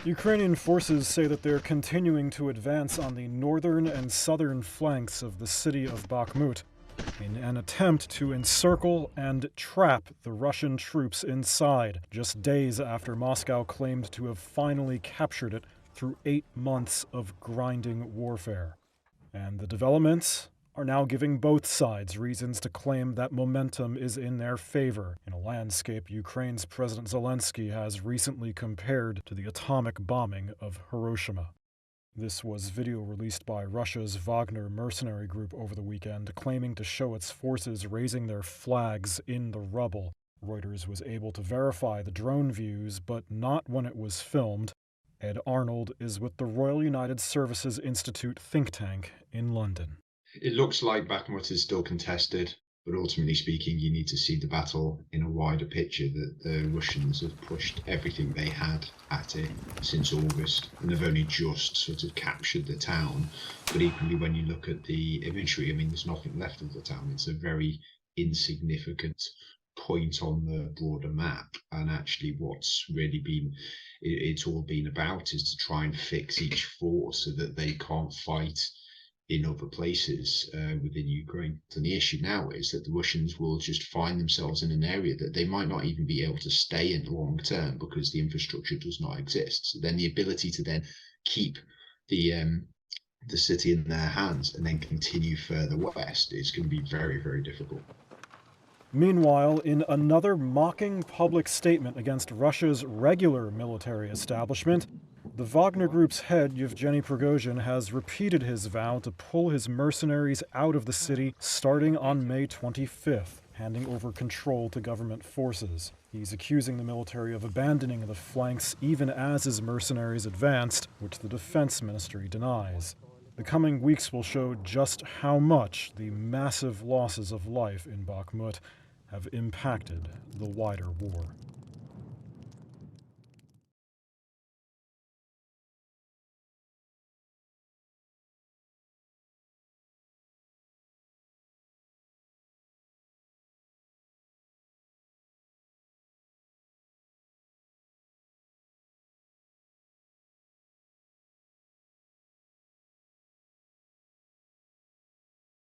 Ukrainian forces say that they're continuing to advance on the northern and southern flanks of the city of Bakhmut in an attempt to encircle and trap the Russian troops inside, just days after Moscow claimed to have finally captured it through 8 months of grinding warfare. And the developments are now giving both sides reasons to claim that momentum is in their favor, in a landscape Ukraine's President Zelensky has recently compared to the atomic bombing of Hiroshima. This was video released by Russia's Wagner mercenary group over the weekend, claiming to show its forces raising their flags in the rubble. Reuters was able to verify the drone views, but not when it was filmed. Ed Arnold is with the Royal United Services Institute think tank in London. It looks like Bakhmut is still contested, but ultimately speaking, you need to see the battle in a wider picture, that the Russians have pushed everything they had at it since August, and they've only just sort of captured the town. But equally, when you look at the imagery, I mean, there's nothing left of the town. It's a very insignificant point on the broader map, and actually what's really been it's all been about is to try and fix each fort so that they can't fight in other places within Ukraine. And the issue now is that the Russians will just find themselves in an area that they might not even be able to stay in long term because the infrastructure does not exist. So then the ability to then keep the city in their hands and then continue further west is going to be very, very difficult. Meanwhile, in another mocking public statement against Russia's regular military establishment, the Wagner Group's head, Yevgeny Prigozhin, has repeated his vow to pull his mercenaries out of the city starting on May 25th, handing over control to government forces. He's accusing the military of abandoning the flanks even as his mercenaries advanced, which the defense ministry denies. The coming weeks will show just how much the massive losses of life in Bakhmut have impacted the wider war.